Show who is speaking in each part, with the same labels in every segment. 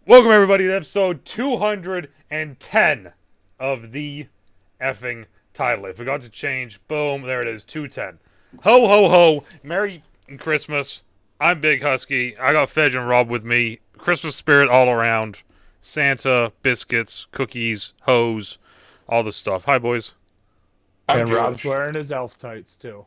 Speaker 1: Welcome, everybody, to episode 210 of the effing title. I forgot to change. Boom, there it is, 210. Ho, ho, ho. Merry Christmas. I'm Big Husky. I got Fedge and Rob with me. Christmas spirit all around. Santa, biscuits, cookies, hose, all the stuff. Hi, boys.
Speaker 2: And Rob's wearing his elf tights, too.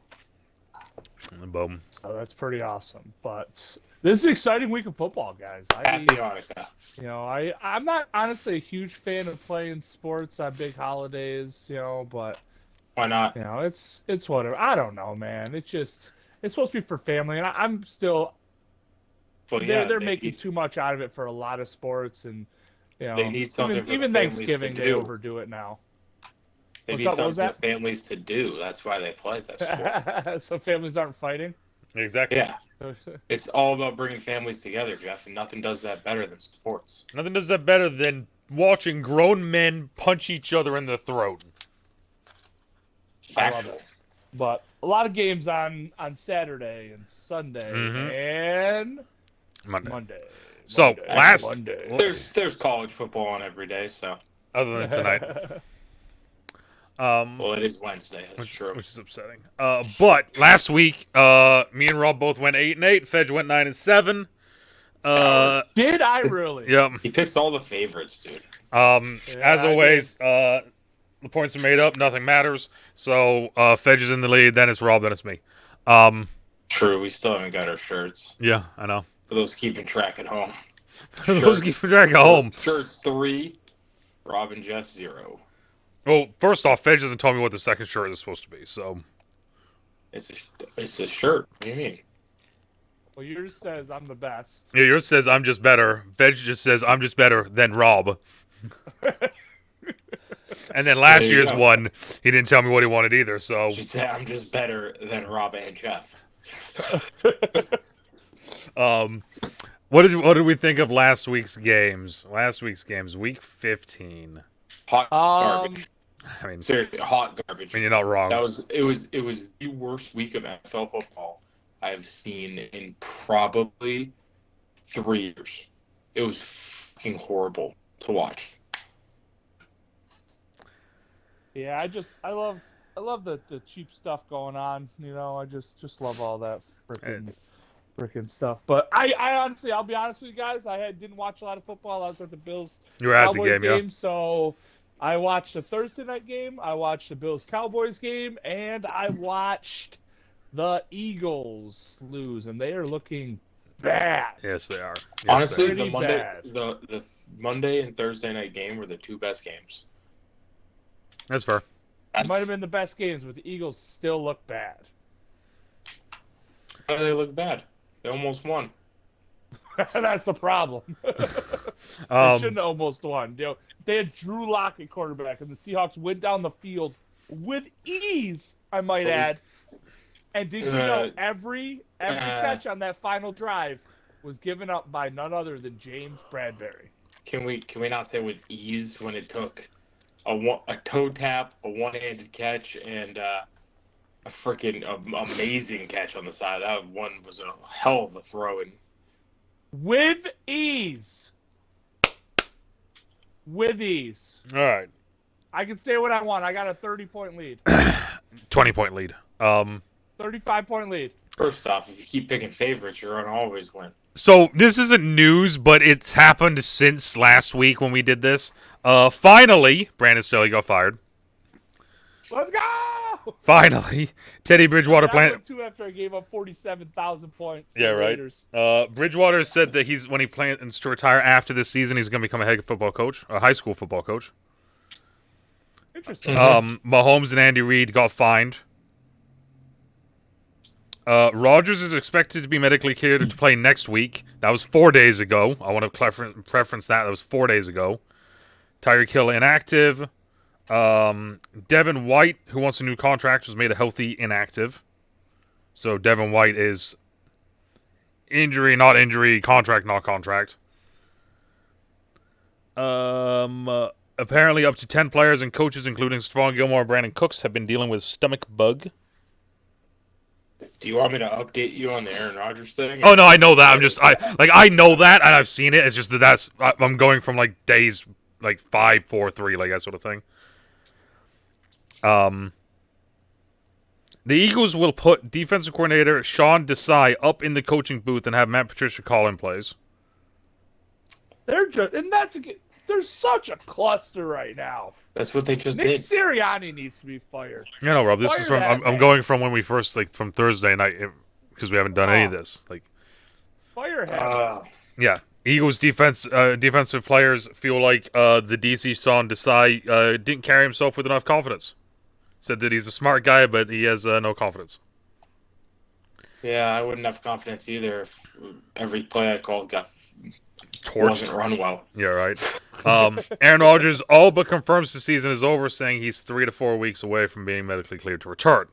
Speaker 1: Boom.
Speaker 2: So that's pretty awesome. But this is an exciting week of football, guys.
Speaker 3: Happy Hanukkah.
Speaker 2: I'm not honestly a huge fan of playing sports on big holidays, but
Speaker 3: Why not?
Speaker 2: it's whatever. I don't know, man. It's supposed to be for family, and I'm still.
Speaker 3: Well, yeah,
Speaker 2: they're making too much out of it for a lot of sports, and
Speaker 3: they need something for
Speaker 2: even
Speaker 3: the families
Speaker 2: Thanksgiving
Speaker 3: to
Speaker 2: they
Speaker 3: do.
Speaker 2: overdo it now.
Speaker 3: They need
Speaker 2: What was
Speaker 3: something
Speaker 2: that?
Speaker 3: for families to do. That's why they play this sport.
Speaker 2: So families aren't fighting.
Speaker 1: Exactly.
Speaker 3: Yeah. It's all about bringing families together, Jeff, and nothing does that better than sports.
Speaker 1: Nothing does that better than watching grown men punch each other in the throat.
Speaker 2: I love it. But a lot of games on Saturday and Sunday and Monday.
Speaker 1: So
Speaker 2: Monday.
Speaker 3: There's college football on every day, so
Speaker 1: Other than tonight.
Speaker 3: well, it is Wednesday. That's true.
Speaker 1: Which is upsetting. But last week, me and Rob both went 8-8. Fedge went 9-7.
Speaker 2: Did I really?
Speaker 1: Yep.
Speaker 3: He picks all the favorites, dude.
Speaker 1: As always, the points are made up. Nothing matters. So Fedge is in the lead. Then it's Rob. Then it's me.
Speaker 3: True. We still haven't got our shirts.
Speaker 1: Yeah, I know.
Speaker 3: For those keeping track at home.
Speaker 1: For those keeping track at home.
Speaker 3: Shirts 3. Rob and Jeff 0.
Speaker 1: Well, first off, Fedge doesn't tell me what the second shirt is supposed to be. So
Speaker 3: It's a shirt. What do you mean?
Speaker 2: Well, yours says I'm the best.
Speaker 1: yeah, yours says I'm just better. Fedge just says I'm just better than Rob. And then last
Speaker 3: There you
Speaker 1: year's
Speaker 3: go.
Speaker 1: one, he didn't tell me what he wanted either. So
Speaker 3: She said I'm just better than Rob and Jeff.
Speaker 1: what did we think of last week's games? Week 15.
Speaker 3: Hot garbage.
Speaker 1: I mean,
Speaker 3: Seriously, hot garbage.
Speaker 1: you're not wrong.
Speaker 3: It was the worst week of NFL football I've seen in probably 3 years. It was fucking horrible to watch.
Speaker 2: Yeah, I love the cheap stuff going on. I just love all that freaking stuff. But I honestly, I'll be honest with you guys, didn't watch a lot of football. I was at the Bills
Speaker 1: You were at the
Speaker 2: Cowboys
Speaker 1: game, yeah.
Speaker 2: so I watched the Thursday night game, I watched the Bills Cowboys game, and I watched the Eagles lose, and they are looking bad.
Speaker 1: Yes, they are. Yes,
Speaker 3: Honestly,
Speaker 2: they are.
Speaker 3: the Monday and Thursday night game were the two best games.
Speaker 1: that's fair.
Speaker 2: It might have been the best games, but the Eagles still look bad.
Speaker 3: How do they look bad? They almost won.
Speaker 2: That's the problem. They shouldn't have almost won. They had Drew Lock at quarterback, and the Seahawks went down the field with ease, I might add. And did you know every catch on that final drive was given up by none other than James Bradbury?
Speaker 3: Can we not say with ease when it took a toe tap, a one-handed catch, and a freaking amazing catch on the side? That one was a hell of a throw-in.
Speaker 2: With ease. With ease.
Speaker 1: All right.
Speaker 2: I can say what I want. I got a 30-point lead.
Speaker 1: 20-point lead.
Speaker 2: 35-point lead.
Speaker 3: First off, if you keep picking favorites, you're gonna always win.
Speaker 1: So this isn't news, but it's happened since last week when we did this. Finally, Brandon Staley got fired.
Speaker 2: Let's go!
Speaker 1: Finally, Teddy Bridgewater
Speaker 2: That too after I gave up 47,000 points.
Speaker 1: Yeah, right. Bridgewater said that when he plans to retire after this season, he's going to become a head football coach, a high school football coach.
Speaker 2: Interesting.
Speaker 1: Mahomes and Andy Reid got fined. Rodgers is expected to be medically cleared to play next week. That was 4 days ago. I want to preference that. That was 4 days ago. Tyreek Hill inactive. Devin White, who wants a new contract, was made a healthy inactive. So Devin White is injury, not injury, contract, not contract. Apparently up to 10 players and coaches, including Stephon Gilmore and Brandon Cooks, have been dealing with stomach bug.
Speaker 3: Do you want me to update you on the Aaron Rodgers thing?
Speaker 1: Oh no, I know that. I know that, and I've seen it. It's just I'm going from like days like 5, 4, 3, like that sort of thing. The Eagles will put defensive coordinator Sean Desai up in the coaching booth and have Matt Patricia call in plays.
Speaker 2: They're such a cluster right now.
Speaker 3: That's what they just
Speaker 2: Nick
Speaker 3: did.
Speaker 2: Sirianni needs to be fired.
Speaker 1: Yeah, no, Rob. This is from I'm going from when we first from Thursday night because we haven't done any of this.
Speaker 2: Fire him.
Speaker 1: Yeah, Eagles defensive players feel like the DC Sean Desai didn't carry himself with enough confidence. Said that he's a smart guy, but he has no confidence.
Speaker 3: Yeah, I wouldn't have confidence either if every play I called
Speaker 1: torched.
Speaker 3: Wasn't run well.
Speaker 1: Yeah, right. Aaron Rodgers all but confirms the season is over, saying he's 3 to 4 weeks away from being medically cleared to return.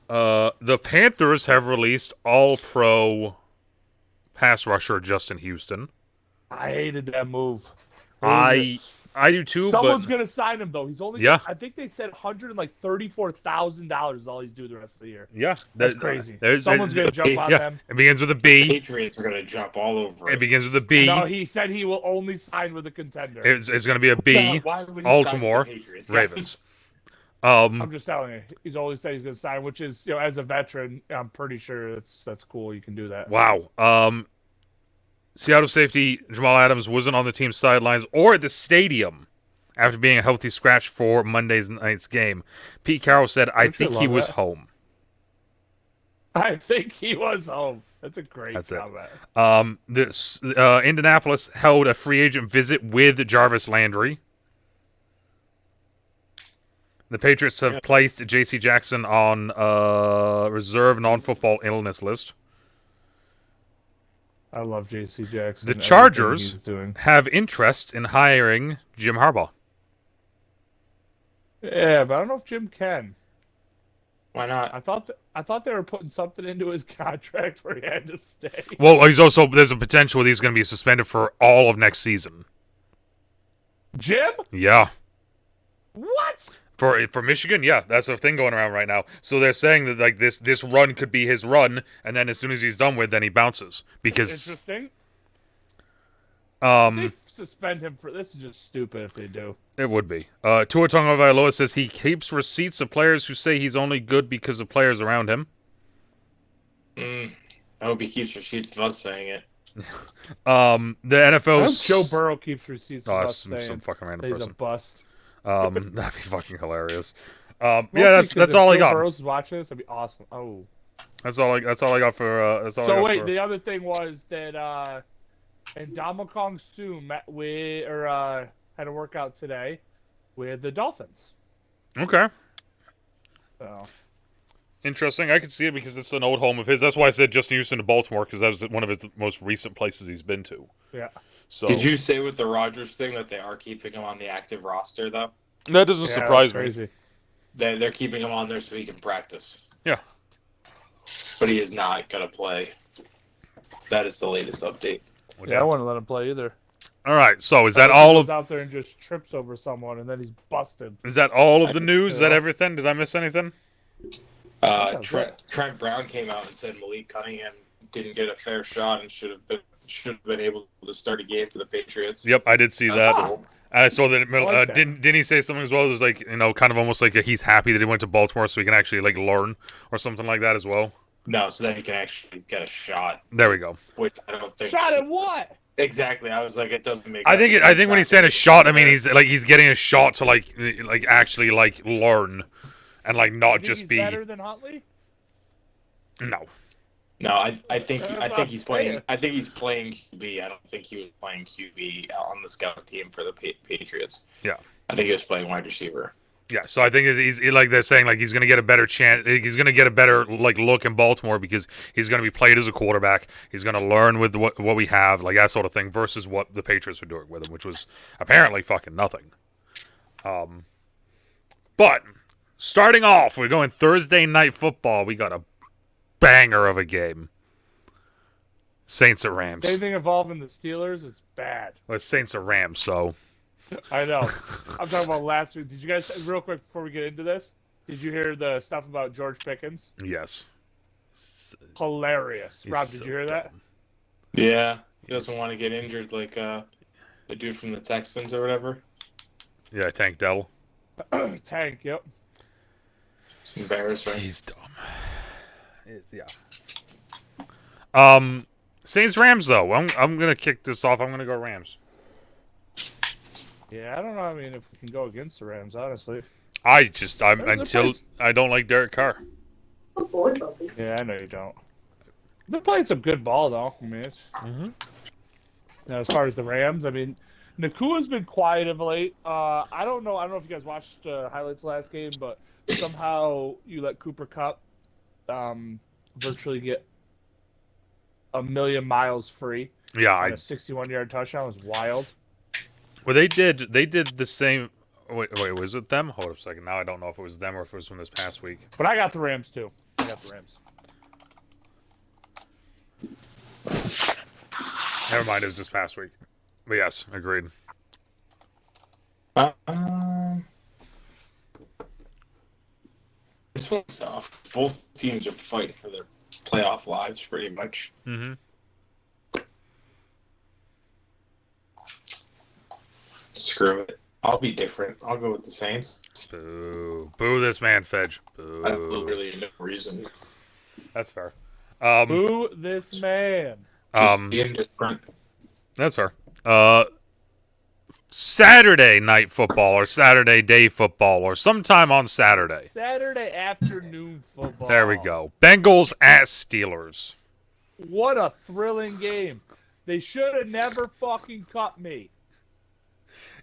Speaker 1: The Panthers have released all-pro pass rusher Justin Houston.
Speaker 2: I hated that move.
Speaker 1: I do too.
Speaker 2: Someone's gonna sign him though. He's only
Speaker 1: Yeah.
Speaker 2: I think they said $134,000 is all he's due the rest of the year.
Speaker 1: Yeah,
Speaker 2: That's crazy. Someone's gonna jump on them.
Speaker 1: It begins with a B.
Speaker 3: Patriots are gonna jump all over
Speaker 1: It begins with a B.
Speaker 2: No, he said he will only sign with a contender.
Speaker 1: It's going to be a B.
Speaker 3: Why would he
Speaker 1: Baltimore
Speaker 3: sign with the Patriots?
Speaker 1: Ravens.
Speaker 2: I'm just telling you, he's always said he's gonna sign, which is as a veteran, I'm pretty sure that's cool. You can do that.
Speaker 1: Wow. Seattle safety Jamal Adams wasn't on the team's sidelines or at the stadium after being a healthy scratch for Monday night's game. Pete Carroll said, I think he was home.
Speaker 2: I think he was home. That's a great comment.
Speaker 1: Indianapolis held a free agent visit with Jarvis Landry. The Patriots have placed J.C. Jackson on reserve non-football illness list.
Speaker 2: I love J.C. Jackson.
Speaker 1: The Chargers have interest in hiring Jim Harbaugh.
Speaker 2: Yeah, but I don't know if Jim can.
Speaker 3: Why not?
Speaker 2: I thought they were putting something into his contract where he had to stay.
Speaker 1: Well, there's a potential that he's going to be suspended for all of next season.
Speaker 2: Jim?
Speaker 1: Yeah.
Speaker 2: What?
Speaker 1: For Michigan, yeah, that's a thing going around right now. So they're saying that like this run could be his run, and then as soon as he's done with, then he bounces because.
Speaker 2: Interesting. If they suspend him for this is just stupid if they do.
Speaker 1: It would be. Tua Tagovailoa says he keeps receipts of players who say he's only good because of players around him.
Speaker 3: I hope he keeps receipts of us saying it.
Speaker 1: The NFL.
Speaker 2: I hope Joe Burrow keeps receipts of us saying
Speaker 1: some fucking random
Speaker 2: he's
Speaker 1: person.
Speaker 2: a bust.
Speaker 1: That'd be fucking hilarious. Yeah, that's all I got.
Speaker 2: Joe Burrow's watching this, that'd be awesome. Oh.
Speaker 1: That's all I got for.
Speaker 2: The other thing was that Ndamukong Suh had a workout today with the Dolphins.
Speaker 1: Okay.
Speaker 2: So.
Speaker 1: Interesting. I can see it because it's an old home of his. That's why I said Justin Houston to Baltimore, because that was one of his most recent places he's been to.
Speaker 2: Yeah.
Speaker 1: So.
Speaker 3: Did you say with the Rodgers thing that they are keeping him on the active roster, though?
Speaker 1: That doesn't surprise me.
Speaker 3: They're keeping him on there so he can practice.
Speaker 1: Yeah.
Speaker 3: But he is not going to play. That is the latest update.
Speaker 2: Yeah, I wouldn't let him play either.
Speaker 1: All right, so is that all of...
Speaker 2: out there and just trips over someone, and then he's busted.
Speaker 1: Is that all of the news? Is that everything? Did I miss anything?
Speaker 3: Trent Brown came out and said Malik Cunningham didn't get a fair shot and should have been able to start a game for the Patriots.
Speaker 1: Yep, I did see that.
Speaker 3: Cool.
Speaker 1: I saw that. Didn't he say something as well? It was like, kind of almost like he's happy that he went to Baltimore so he can actually like learn or something like that as well.
Speaker 3: No, so then he can actually get a shot.
Speaker 1: There we go.
Speaker 3: Which I don't think.
Speaker 2: Shot at what?
Speaker 3: Exactly. I was like, it doesn't make.
Speaker 1: I think when he's saying a shot, I mean he's getting a shot to like actually like learn, and like not just be
Speaker 2: better than Huntley.
Speaker 1: No.
Speaker 3: No, I think he's playing. I think he's playing QB. I don't think he was playing QB on the scout team for the Patriots.
Speaker 1: Yeah.
Speaker 3: I think he was playing wide receiver.
Speaker 1: Yeah, so I think he's like they're saying like he's going to get a better chance. He's going to get a better like look in Baltimore because he's going to be played as a quarterback. He's going to learn with what we have, like that sort of thing, versus what the Patriots were doing with him, which was apparently fucking nothing. But starting off, we're going Thursday night football. We got a banger of a game. Saints at Rams.
Speaker 2: Anything involving the Steelers is bad.
Speaker 1: Well, it's Saints at Rams, so.
Speaker 2: I know. I'm talking about last week. Did you guys, real quick before we get into this, Did you hear the stuff about George Pickens?
Speaker 1: Yes.
Speaker 2: Hilarious.
Speaker 1: He's
Speaker 2: Rob, did
Speaker 1: so
Speaker 2: you hear that?
Speaker 1: dumb.
Speaker 3: Yeah, he doesn't want to get injured like the dude from the Texans or whatever.
Speaker 1: Yeah, Tank Dell.
Speaker 2: Tank, yep.
Speaker 3: It's embarrassing.
Speaker 1: He's dumb. Yeah. Saints Rams though. I'm gonna kick this off. I'm gonna go Rams.
Speaker 2: Yeah, I don't know. I mean, if we can go against the Rams, honestly.
Speaker 1: I don't like Derek Carr.
Speaker 2: Yeah, I know you don't. They're playing some good ball though. I mean, it's, now, as far as the Rams, I mean, Nakua's been quiet of late. I don't know. I don't know if you guys watched highlights last game, but somehow you let Cooper Kupp virtually get 1,000,000 miles free.
Speaker 1: Yeah,
Speaker 2: on a 61-yard touchdown. It was wild.
Speaker 1: Well, they did the same. Wait, was it them? Hold up a second. Now I don't know if it was them or if it was from this past week.
Speaker 2: But I got the Rams too. I got the Rams.
Speaker 1: Never mind, it was this past week. But yes, agreed.
Speaker 3: This one's tough. Both teams are fighting for their playoff lives, pretty much.
Speaker 1: Mm-hmm.
Speaker 3: Screw it. I'll be different. I'll go with the Saints.
Speaker 1: Boo. Boo this man, Fedge. Boo.
Speaker 3: I have really no reason.
Speaker 1: That's fair.
Speaker 2: Boo this man.
Speaker 3: Just being different.
Speaker 1: That's fair. Saturday night football or Saturday day football or sometime on Saturday.
Speaker 2: Saturday afternoon football.
Speaker 1: There we go. Bengals at Steelers.
Speaker 2: What a thrilling game. They should have never fucking cut me.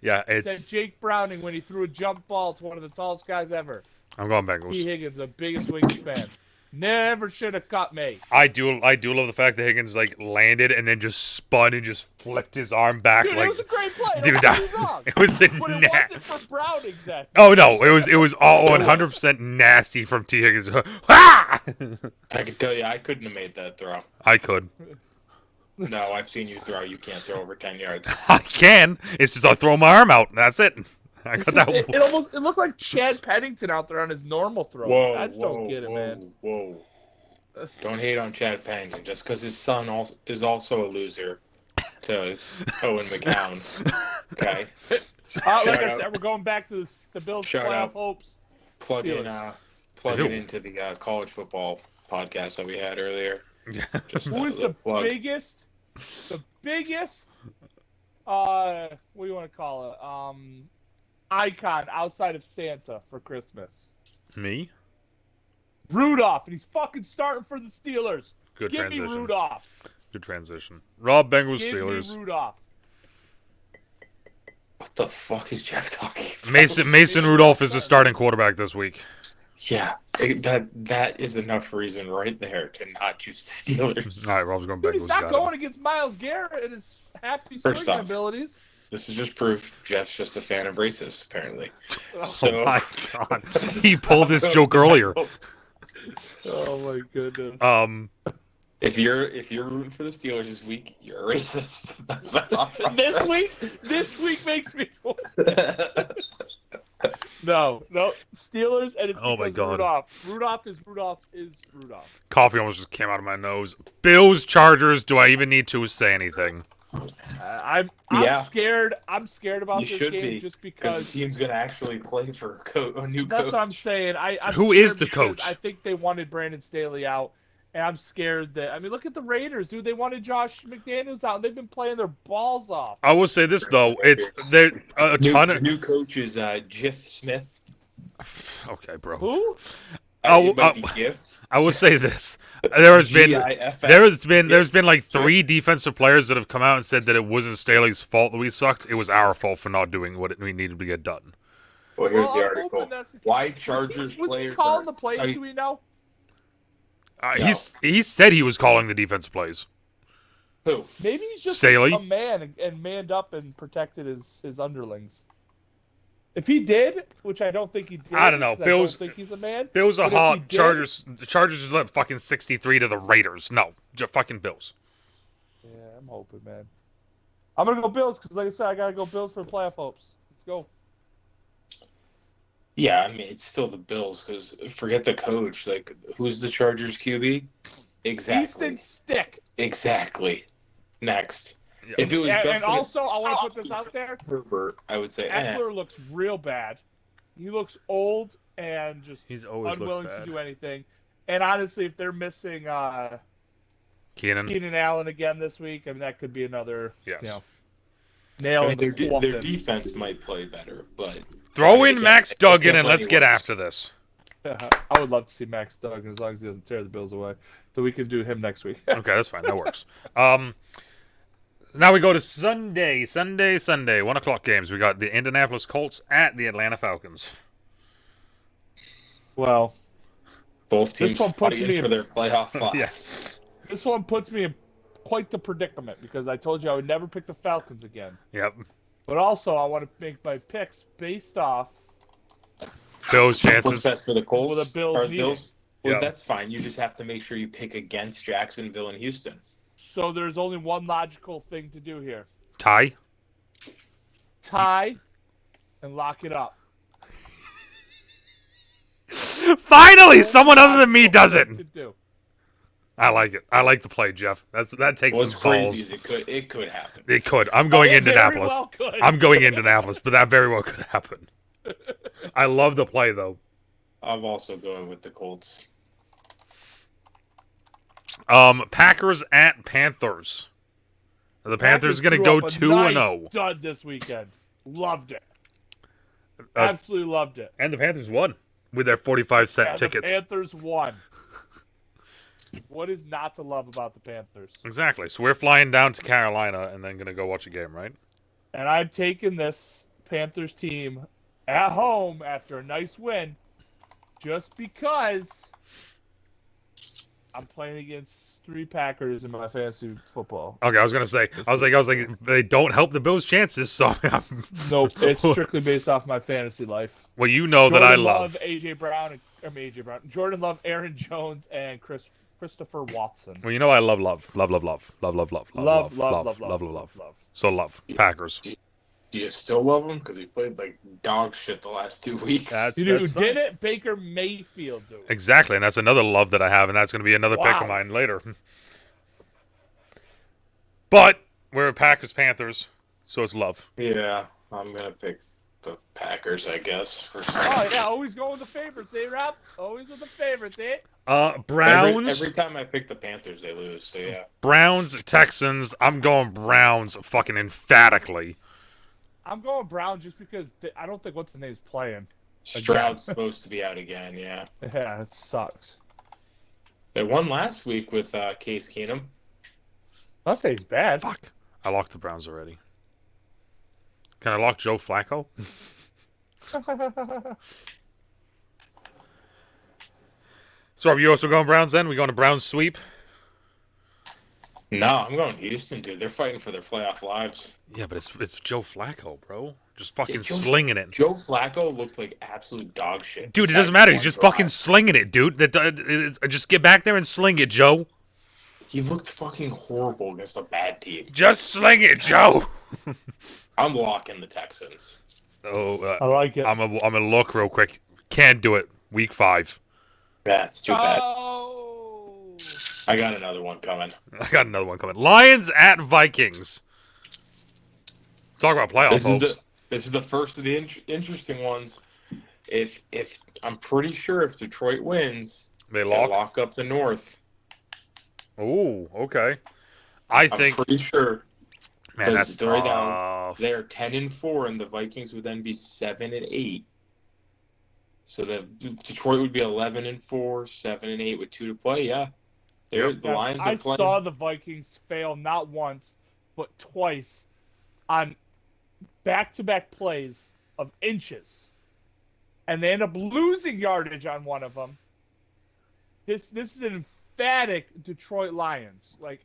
Speaker 1: Yeah,
Speaker 2: Said
Speaker 1: it's.
Speaker 2: Jake Browning when he threw a jump ball to one of the tallest guys ever.
Speaker 1: I'm going Bengals.
Speaker 2: T. Higgins, the biggest wingspan. Never should have cut me.
Speaker 1: I do love the fact that Higgins landed and then just spun and just flipped his arm back.
Speaker 2: Dude, it was a great play.
Speaker 1: Dude,
Speaker 2: wrong.
Speaker 1: It was the
Speaker 2: But it wasn't for Browning then.
Speaker 1: Oh no, it was all 100% nasty from T. Higgins. Ah!
Speaker 3: I can tell you, I couldn't have made that throw.
Speaker 1: I could.
Speaker 3: No, I've seen you throw. You can't throw over 10 yards.
Speaker 1: I can. It's just I throw my arm out. That's it. I got that.
Speaker 2: It looked like Chad Pennington out there on his normal throw.
Speaker 3: Whoa,
Speaker 2: I just don't get it, man.
Speaker 3: Whoa. Don't hate on Chad Pennington just because his son is also a loser to Owen McCown. Okay.
Speaker 2: Like I said, we're going back to the Bills' playoff hopes.
Speaker 3: Plug it into the college football podcast that we had earlier.
Speaker 1: Yeah.
Speaker 2: Who is the biggest? The biggest. What do you want to call it? Icon outside of Santa for Christmas.
Speaker 1: Me?
Speaker 2: Rudolph, and he's fucking starting for the Steelers.
Speaker 1: Good
Speaker 2: Give
Speaker 1: transition.
Speaker 2: me Rudolph.
Speaker 1: Good transition. Rob Bengals
Speaker 2: Give
Speaker 1: Steelers.
Speaker 2: me Rudolph.
Speaker 3: What the fuck is Jeff talking
Speaker 1: Mason
Speaker 3: about?
Speaker 1: Rudolph is the starting quarterback this week.
Speaker 3: Yeah, that is enough reason right there to not choose the Steelers.
Speaker 1: All right, Rob's going Bengals.
Speaker 2: Dude, he's not going against Myles Garrett and his happy swinging abilities.
Speaker 3: This is just proof Jeff's just a fan of racists, apparently.
Speaker 1: Oh my god. He pulled this joke earlier.
Speaker 2: Oh my goodness.
Speaker 3: If you're rooting for the Steelers this week, you're a racist. That's my thought
Speaker 2: process. This week makes me No, Steelers, and it's
Speaker 1: oh my god.
Speaker 2: Rudolph is Rudolph.
Speaker 1: Coffee almost just came out of my nose. Bills, Chargers, do I even need to say anything?
Speaker 2: I'm scared. I'm scared about this game just because
Speaker 3: the team's gonna actually play for a new coach.
Speaker 2: That's what I'm saying.
Speaker 1: Who is the coach?
Speaker 2: I think they wanted Brandon Staley out, and I'm scared that. I mean, look at the Raiders, dude. They wanted Josh McDaniels out, and they've been playing their balls off.
Speaker 1: I will say this though: it's there a ton of
Speaker 3: new coach is Jiff Smith.
Speaker 1: Okay, bro.
Speaker 2: Who?
Speaker 1: I will say this: there's been like 3 defensive players that have come out and said that it wasn't Staley's fault that we sucked. It was our fault for not doing what we needed to get done.
Speaker 3: Well, here's the article. Why Chargers
Speaker 2: was he calling the plays? Do we know?
Speaker 1: No. He said he was calling the defensive plays.
Speaker 3: Who?
Speaker 2: Maybe he's just
Speaker 1: Staley?
Speaker 2: a man and manned up and protected his underlings. If he did, which I don't think he did,
Speaker 1: I don't know. Bills.
Speaker 2: I don't think he's a man.
Speaker 1: Bills are hot. Chargers. The Chargers just let fucking 63 to the Raiders. No, just fucking Bills.
Speaker 2: Yeah, I'm hoping, man. I'm gonna go Bills because, like I said, I gotta go Bills for playoff hopes. Let's go.
Speaker 3: Yeah, I mean, it's still the Bills because forget the coach. Like, who's the Chargers QB?
Speaker 2: Easton
Speaker 3: Exactly.
Speaker 2: Stick.
Speaker 3: Exactly. Next.
Speaker 1: Yeah.
Speaker 3: If it was
Speaker 2: And
Speaker 3: Justin
Speaker 2: also, I want to put this out there.
Speaker 3: Herbert, I would say,
Speaker 2: Eckler looks real bad. He looks old and just
Speaker 1: He's always looked
Speaker 2: unwilling to
Speaker 1: bad.
Speaker 2: do anything. And honestly, if they're missing
Speaker 1: Keenan.
Speaker 2: Keenan Allen again this week, I mean that could be another
Speaker 1: Yes.
Speaker 2: nail
Speaker 3: I
Speaker 2: in
Speaker 3: mean,
Speaker 2: the
Speaker 3: their
Speaker 2: coffin.
Speaker 3: defense might play better, but
Speaker 1: Throw
Speaker 3: I
Speaker 1: in
Speaker 3: mean,
Speaker 1: Max
Speaker 3: they can't
Speaker 1: Duggan and
Speaker 3: play
Speaker 1: let's
Speaker 3: any
Speaker 1: get
Speaker 3: worse.
Speaker 1: after this.
Speaker 2: I would love to see Max Duggan as long as he doesn't tear the Bills away. So we can do him next week.
Speaker 1: Okay, that's fine. That works. Now we go to Sunday, 1 o'clock games. We got the Indianapolis Colts at the Atlanta Falcons.
Speaker 2: Well,
Speaker 3: Both teams
Speaker 2: This one puts
Speaker 3: fighting
Speaker 2: me
Speaker 3: for
Speaker 2: in-
Speaker 3: their playoff five.
Speaker 1: Yeah.
Speaker 2: this one puts me in quite the predicament because I told you I would never pick the Falcons again.
Speaker 1: Yep.
Speaker 2: But also, I want to make my picks based off
Speaker 1: Bills
Speaker 3: What's
Speaker 1: chances.
Speaker 3: best for the Colts?
Speaker 2: Well, the Bills
Speaker 3: Or
Speaker 2: need
Speaker 3: Bills? Well,
Speaker 1: Yeah.
Speaker 3: that's fine. You just have to make sure you pick against Jacksonville and Houston.
Speaker 2: So there's only one logical thing to do here.
Speaker 1: Tie.
Speaker 2: Tie and lock it up.
Speaker 1: Finally, someone other than me does it.
Speaker 2: To do.
Speaker 1: I like it. I like the play, Jeff. That takes
Speaker 3: What's
Speaker 1: some
Speaker 3: crazy
Speaker 1: balls.
Speaker 3: is it could happen.
Speaker 1: It could. I'm going
Speaker 2: It very
Speaker 1: Indianapolis.
Speaker 2: well could.
Speaker 1: I'm going Indianapolis, but that very well could happen. I love the play though.
Speaker 3: I'm also going with the Colts.
Speaker 1: Packers at Panthers. The Panthers going to
Speaker 2: threw
Speaker 1: go
Speaker 2: up a
Speaker 1: 2-0.
Speaker 2: nice stud this weekend. Loved it. Absolutely loved it.
Speaker 1: And the Panthers won with their 45-cent
Speaker 2: Yeah,
Speaker 1: tickets.
Speaker 2: The Panthers won. What is not to love about the Panthers?
Speaker 1: Exactly. So we're flying down to Carolina and then going to go watch a game, right?
Speaker 2: And I'm taking this Panthers team at home after a nice win just because I'm playing against 3 Packers in my fantasy football.
Speaker 1: Okay, I was going to say. I was like, they don't help the Bills' chances, so
Speaker 2: Nope, it's strictly based off my fantasy life.
Speaker 1: well, you know
Speaker 2: Jordan
Speaker 1: that I
Speaker 2: Love,
Speaker 1: love.
Speaker 2: AJ Brown, Jordan Love, Aaron Jones, and Christopher Watson.
Speaker 1: Well, you know I love.
Speaker 2: Love.
Speaker 1: So love Packers.
Speaker 3: Do you still love them? Because we played like dog shit the last 2 weeks.
Speaker 1: That's
Speaker 2: Dude,
Speaker 1: fine.
Speaker 2: didn't Baker Mayfield do it?
Speaker 1: Exactly, and that's another love that I have, and that's going to be another pick
Speaker 2: Wow.
Speaker 1: of mine later. But we're Packers Panthers, so it's love.
Speaker 3: Yeah, I'm gonna pick the Packers, I guess. For
Speaker 2: Oh, yeah, always going with the favorites, eh, Rob? Always with the favorites, eh?
Speaker 1: Browns.
Speaker 3: Every time I pick the Panthers, they lose. So yeah.
Speaker 1: Browns, Texans. I'm going Browns fucking emphatically.
Speaker 2: I'm going Brown just because I don't think what's the name's playing.
Speaker 3: Stroud's supposed to be out again. Yeah,
Speaker 2: Yeah, it sucks.
Speaker 3: they won last week with Case Keenum.
Speaker 2: I'll say he's bad.
Speaker 1: Fuck. I locked the Browns already. Can I lock Joe Flacco? So are you also going Browns then? We going to Browns sweep?
Speaker 3: No, I'm going Houston, dude. They're fighting for their playoff lives.
Speaker 1: Yeah, but it's Joe Flacco, bro. Just fucking
Speaker 3: Yeah,
Speaker 1: slinging it.
Speaker 3: Joe Flacco looked like absolute dog shit.
Speaker 1: Dude, it
Speaker 3: Besides
Speaker 1: doesn't matter. He's
Speaker 3: one
Speaker 1: just
Speaker 3: drive.
Speaker 1: fucking slinging it, dude. Just get back there and sling it, Joe.
Speaker 3: He looked fucking horrible against a bad team.
Speaker 1: Just sling it, Joe.
Speaker 3: I'm locking the Texans.
Speaker 2: I like it.
Speaker 1: I'm a look real quick. Can't do it. Week 5.
Speaker 3: That's too bad.
Speaker 2: Oh!
Speaker 3: I got another one coming.
Speaker 1: I got another one coming. Lions at Vikings. Talk about playoff hopes.
Speaker 3: This is the first of the interesting ones. If I'm pretty sure if Detroit wins,
Speaker 1: They
Speaker 3: they
Speaker 1: lock.
Speaker 3: lock up the North.
Speaker 1: Ooh, okay. I'm
Speaker 3: pretty sure.
Speaker 1: man, that's
Speaker 3: they're
Speaker 1: tough.
Speaker 3: down. They're 10-4, and the Vikings would then be 7-8. So the Detroit would be 11-4, 7-8 with 2 to play. Yeah, the Lions are
Speaker 2: I
Speaker 3: playing.
Speaker 2: saw the Vikings fail not once, but twice on back-to-back plays of inches, and they end up losing yardage on one of them. This is an emphatic Detroit Lions. Like,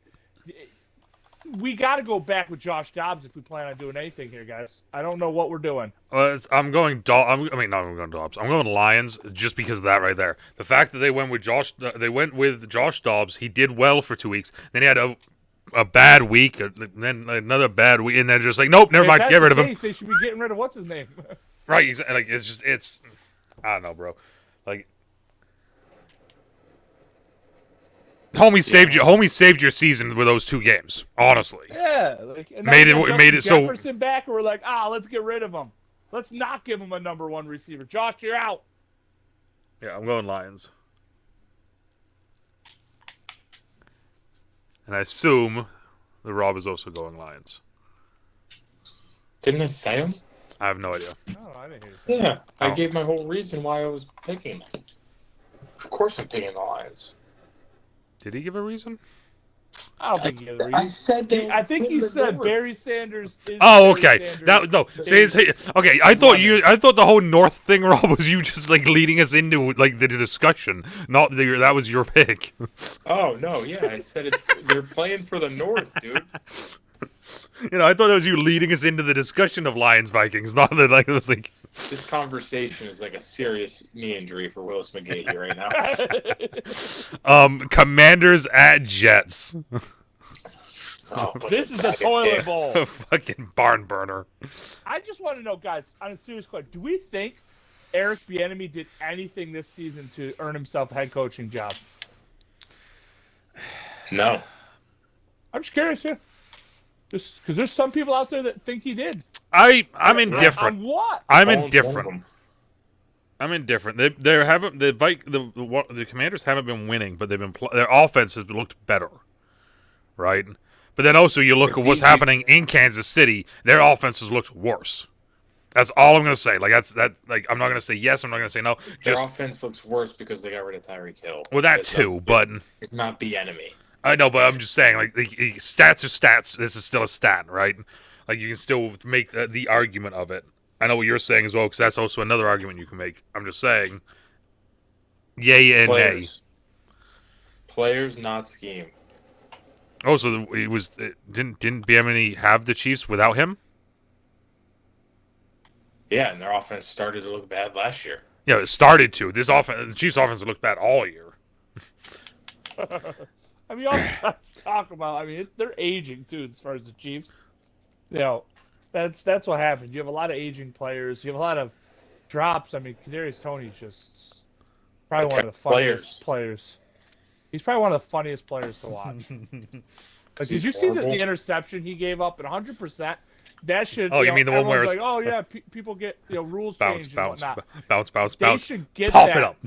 Speaker 2: we got to go back with Josh Dobbs if we plan on doing anything here, guys. I don't know what we're doing.
Speaker 1: I'm going. I'm going Dobbs. I'm going Lions just because of that right there. The fact that they went with Josh Dobbs. He did well for 2 weeks. Then he had a bad week, then another bad week, and then just like, nope, never
Speaker 2: If
Speaker 1: mind,
Speaker 2: that's
Speaker 1: get rid
Speaker 2: the
Speaker 1: of him.
Speaker 2: case, they should be getting rid of what's his name.
Speaker 1: Right? Like it's I don't know, bro. Like, Homie saved your season with those 2 games. Honestly,
Speaker 2: Yeah, like, and
Speaker 1: made
Speaker 2: now
Speaker 1: it
Speaker 2: we got
Speaker 1: made it
Speaker 2: Justin
Speaker 1: so.
Speaker 2: Jefferson back, and we're like, let's get rid of him. Let's not give him a number 1 receiver. Josh, you're out.
Speaker 1: Yeah, I'm going Lions, and I assume the Rob is also going Lions.
Speaker 3: Didn't I say him?
Speaker 1: I have no idea.
Speaker 2: Oh, I didn't hear you say
Speaker 3: Yeah, I
Speaker 1: Oh.
Speaker 3: gave my whole reason why I was picking them. Of course I'm picking the Lions.
Speaker 1: Did he give a reason?
Speaker 2: I don't think he had a
Speaker 3: I
Speaker 2: reason.
Speaker 3: said
Speaker 2: I think he said Barry Sanders is
Speaker 1: Oh,
Speaker 2: Barry
Speaker 1: okay.
Speaker 2: Sanders
Speaker 1: That was no.
Speaker 2: is
Speaker 1: Okay, I thought
Speaker 2: running.
Speaker 1: I thought the whole North thing, Rob, was you just like leading us into like the discussion. Not that was your pick.
Speaker 3: Oh, no, yeah, I said they're playing for the North, dude.
Speaker 1: I thought it was you leading us into the discussion of Lions Vikings. Not that like it was like.
Speaker 3: This conversation is like a serious knee injury for Willis McGahee right now.
Speaker 1: Commanders at Jets.
Speaker 3: Oh,
Speaker 2: This is a toilet bowl.
Speaker 1: A fucking barn burner.
Speaker 2: I just want to know, guys, on a serious question, do we think Eric Bieniemy did anything this season to earn himself a head coaching job?
Speaker 3: No.
Speaker 2: I'm just curious, yeah. Just because there's some people out there that think he did.
Speaker 1: I'm indifferent.
Speaker 2: On what?
Speaker 1: I'm
Speaker 3: All
Speaker 1: indifferent.
Speaker 3: of them.
Speaker 1: I'm indifferent. They haven't the Commanders haven't been winning, but they've been their offense has looked better, right? But then also you look
Speaker 3: It's
Speaker 1: at what's
Speaker 3: easy.
Speaker 1: happening in Kansas City. Their offense has looked worse. That's all I'm gonna say. Like I'm not gonna say yes. I'm not gonna say no.
Speaker 3: Their
Speaker 1: Just
Speaker 3: offense looks worse because they got rid of Tyreek Hill.
Speaker 1: well, that
Speaker 3: It's
Speaker 1: too.
Speaker 3: not-
Speaker 1: But
Speaker 3: It's not the enemy.
Speaker 1: I know. But I'm just saying, like the stats are stats. This is still a stat, right? Like you can still make the argument of it. I know what you're saying as well, because that's also another argument you can make. I'm just saying, yay and nay.
Speaker 3: Players, not scheme.
Speaker 1: Also, didn't Bieniemy have the Chiefs without him?
Speaker 3: Yeah, and their offense started to look bad last year.
Speaker 1: Yeah, it started to. The Chiefs' offense looked bad all year.
Speaker 2: I mean, let's talk about. I mean, they're aging too, as far as the Chiefs. That's what happens. You have a lot of aging players. You have a lot of drops. I mean, Kadarius Toney's just probably one of the funniest players. He's probably one of the funniest players to watch. Like, did you see the interception he gave up? And 100%. That should.
Speaker 1: Oh, you mean the one where
Speaker 2: it's
Speaker 1: it's
Speaker 2: like, oh yeah, people get rules changed and whatnot.
Speaker 1: bounce.
Speaker 2: They should get
Speaker 1: Pop
Speaker 2: that.
Speaker 1: it up.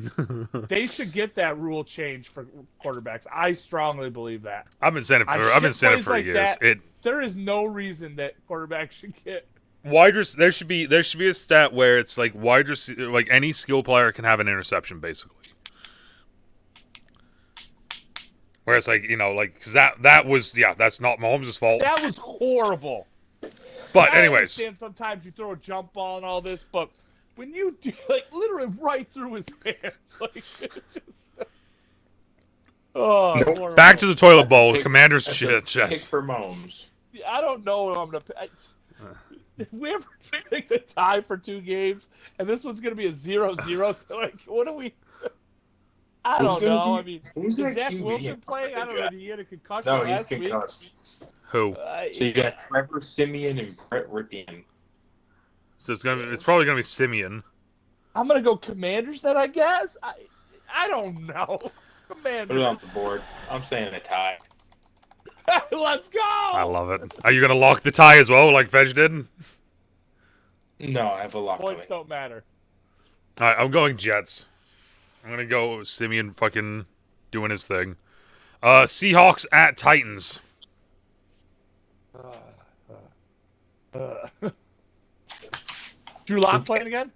Speaker 2: They should get that rule change for quarterbacks. I strongly believe that.
Speaker 1: I've been saying it for years.
Speaker 2: There is no reason that quarterbacks should get
Speaker 1: There should be a stat where it's like like any skill player can have an interception basically. Where it's like because that was that's not Mahomes' fault.
Speaker 2: That was horrible.
Speaker 1: But
Speaker 2: I
Speaker 1: anyways,
Speaker 2: understand sometimes you throw a jump ball and all this, but when you do literally right through his hands, it's just horrible.
Speaker 1: back to the toilet bowl.
Speaker 3: Pick-
Speaker 1: Commanders
Speaker 3: that's a
Speaker 1: Jets.
Speaker 3: Pick for Mahomes.
Speaker 2: I don't know what I'm gonna pick. If we ever pick a tie for 2 games, and this one's gonna be a 0-0, like what do we? I don't know. I mean, is
Speaker 3: their
Speaker 2: Zach
Speaker 3: QB
Speaker 2: Wilson
Speaker 3: in
Speaker 2: playing? I don't know. He had a concussion
Speaker 3: No, he's
Speaker 2: last week.
Speaker 3: concussed.
Speaker 1: Who?
Speaker 3: So you got Trevor Simeon and Brett Ripien.
Speaker 1: So it's probably gonna be Simeon.
Speaker 2: I'm gonna go Commanders then, I guess. I don't know.
Speaker 3: Put it
Speaker 2: Commanders.
Speaker 3: off the board. I'm saying a tie.
Speaker 2: Let's go.
Speaker 1: I love it. Are you gonna lock the tie as well, like Veg did?
Speaker 3: No, I have a lock on
Speaker 2: Points
Speaker 3: it.
Speaker 2: don't matter.
Speaker 1: All right, I'm going Jets. I'm gonna go Simeon fucking doing his thing. Seahawks at Titans.
Speaker 2: Drew Lock playing again?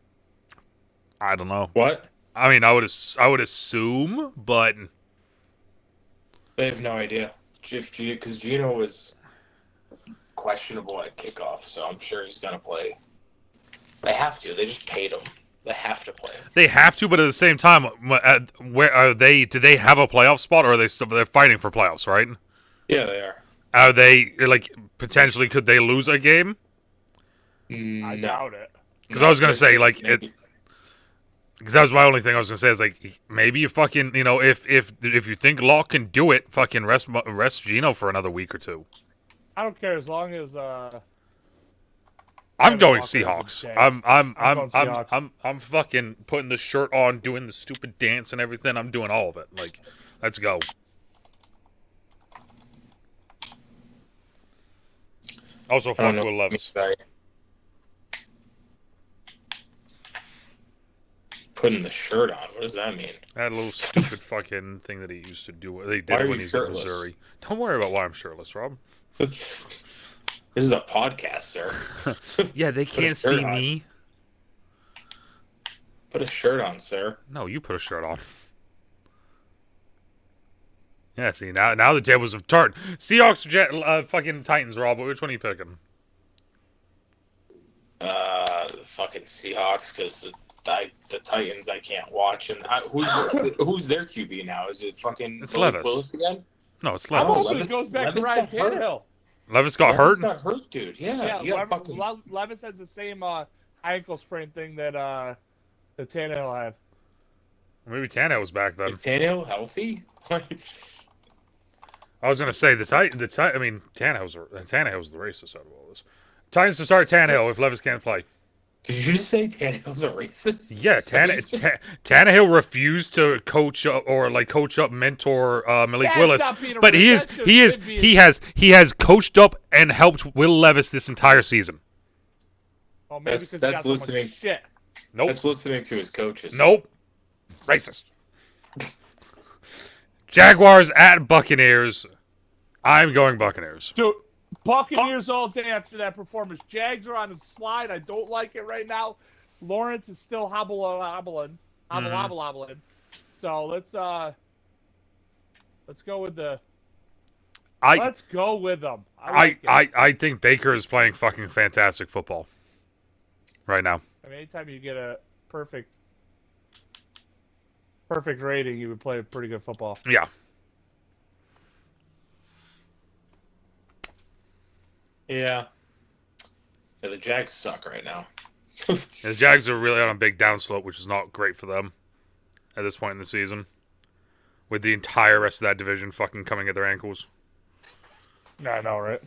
Speaker 1: I don't know.
Speaker 3: What?
Speaker 1: I mean, I would assume, but
Speaker 3: They have no idea. Because Gino was questionable at kickoff, so I'm sure he's gonna play. They have to. They just paid him. They have to play.
Speaker 1: they have to. But at the same time, where are they? Do they have a playoff spot, or are they still they're fighting for playoffs? Right?
Speaker 3: Yeah, they are.
Speaker 1: Are they like potentially? Could they lose a game?
Speaker 2: I doubt it.
Speaker 1: Because I was gonna say like it. Because that was my only thing I was gonna say is like maybe you fucking if you think Locke can do it, fucking rest Gino for another week or two.
Speaker 2: I don't care as long as
Speaker 1: I'm going
Speaker 2: Walker is a
Speaker 1: Seahawks.
Speaker 2: day.
Speaker 1: I'm
Speaker 2: going Seahawks.
Speaker 1: I'm fucking putting the shirt on, doing the stupid dance and everything. I'm doing all of it. Like, let's go. Also, fuck Will Levis.
Speaker 3: Putting the shirt on. What does that mean?
Speaker 1: That little stupid fucking thing that he used to do. They
Speaker 3: Why
Speaker 1: did
Speaker 3: are
Speaker 1: when
Speaker 3: you
Speaker 1: he's in
Speaker 3: shirtless?
Speaker 1: Missouri. Don't worry about why I'm shirtless, Rob.
Speaker 3: This is a podcast, sir.
Speaker 1: Yeah, they can't see me.
Speaker 3: Put a shirt on, sir.
Speaker 1: No, you put a shirt on. Yeah, see, now the tables have turned. Seahawks, fucking Titans, Rob. Which one are you picking?
Speaker 3: The fucking Seahawks, because the Titans I can't watch. And who's their QB now? Is it fucking
Speaker 1: It's Levis.
Speaker 3: Willis again?
Speaker 1: No, it's
Speaker 2: I'm
Speaker 1: Levis.
Speaker 2: hoping it goes back to Ryan Tannehill.
Speaker 1: Levis got hurt?
Speaker 3: Got hurt, dude. Yeah,
Speaker 2: Levis has the same ankle sprain thing that Tannehill had.
Speaker 1: Maybe Tannehill was back then.
Speaker 3: Is Tannehill healthy?
Speaker 1: I was gonna say I mean, Tannehill's the racist out of all this. Titans to start Tannehill if Levis can't play.
Speaker 3: Did you just say Tannehill's a racist?
Speaker 1: Yeah, Tannehill refused to coach up, mentor Malik Willis, but he has coached up and helped Will Levis this entire season.
Speaker 2: Oh, maybe because he got so much shit.
Speaker 1: Nope.
Speaker 3: That's listening to his coaches.
Speaker 1: Nope. Racist. Jaguars at Buccaneers. I'm going Buccaneers.
Speaker 2: Dude, Buccaneers all day after that performance. Jags are on a slide. I don't like it right now. Lawrence is still hobbling. So let's go with the. Let's go with them.
Speaker 1: I think Baker is playing fucking fantastic football right now.
Speaker 2: I mean, anytime you get a perfect rating, you would play pretty good football.
Speaker 1: Yeah.
Speaker 3: Yeah, the Jags suck right now.
Speaker 1: The Jags are really on a big downslope, which is not great for them at this point in the season. With the entire rest of that division fucking coming at their ankles.
Speaker 2: Yeah, I know, right?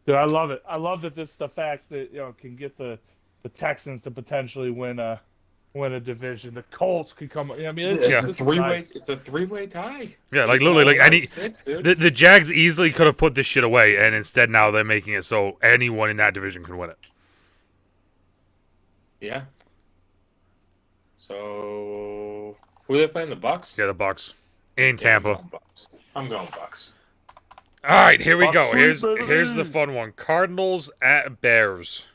Speaker 2: Dude, I love it. I love that this the fact that can get the Texans to potentially win a division. The Colts could come. I mean,
Speaker 3: it's a three-way. It's a three-way tie.
Speaker 1: Yeah, like literally, like the Jags easily could have put this shit away, and instead now they're making it so anyone in that division can win it.
Speaker 3: Yeah. So who are they playing? The Bucs?
Speaker 1: Yeah, the Bucs in Tampa.
Speaker 3: I'm going Bucs.
Speaker 1: All right, here we go. Here's the fun one. Cardinals at Bears.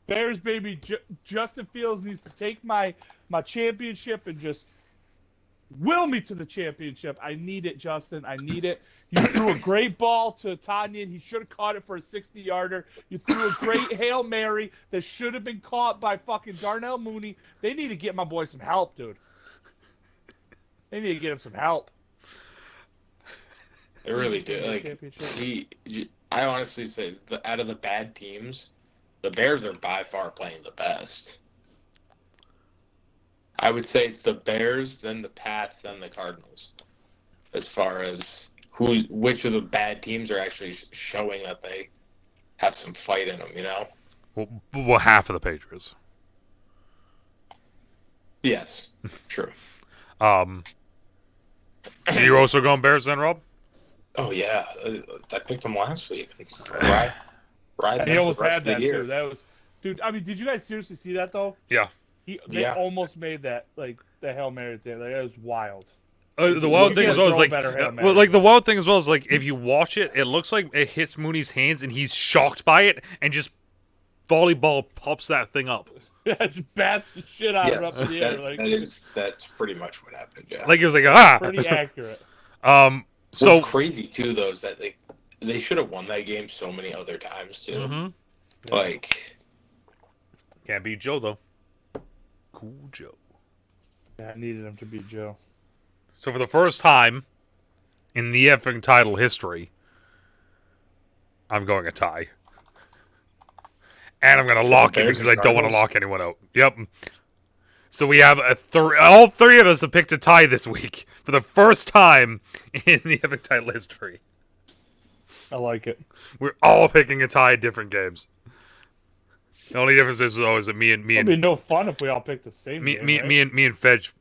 Speaker 2: Bears, baby. Justin Fields needs to take my championship and just will me to the championship. I need it, Justin. I need it. You threw a great ball to Tanyan. He should have caught it for a 60-yarder. You threw a great Hail Mary that should have been caught by fucking Darnell Mooney. They need to get my boy some help, dude. They need to get him some help.
Speaker 3: They really do. Like I honestly say, out of the bad teams, the Bears are by far playing the best. I would say it's the Bears, then the Pats, then the Cardinals. As far as which of the bad teams are actually showing that they have some fight in them,
Speaker 1: Well, half of the Patriots.
Speaker 3: Yes, true.
Speaker 1: You're also going Bears then, Rob?
Speaker 3: Oh yeah, I picked them last week. Right.
Speaker 2: He almost had that too. That was, dude. I mean, did you guys seriously see that though?
Speaker 1: Yeah.
Speaker 2: They almost made that the Hail Mary thing. Like, it was wild.
Speaker 1: The wild thing as well is the wild thing as well is if you watch it, it looks like it hits Mooney's hands and he's shocked by it and just volleyball pops that thing up.
Speaker 2: Yeah, just bats the shit out of it up in the air.
Speaker 3: That's pretty much what happened. Yeah.
Speaker 1: Like it was like
Speaker 2: pretty accurate.
Speaker 1: So
Speaker 3: what's crazy too though is that they should have won that game so many other times too.
Speaker 1: Mm-hmm.
Speaker 3: Like
Speaker 1: can't beat Joe though. Cool Joe.
Speaker 2: Yeah, I needed him to beat Joe.
Speaker 1: So for the first time in the effing title history, I'm going a tie. And I'm going to lock it because I don't want to lock anyone out. Yep. So we have all three of us have picked a tie this week for the first time in the epic title history.
Speaker 2: I like it.
Speaker 1: We're all picking a tie in different games. The only difference is though is that me
Speaker 2: It'd be no fun if we all picked the same game, right?
Speaker 1: me and Fedge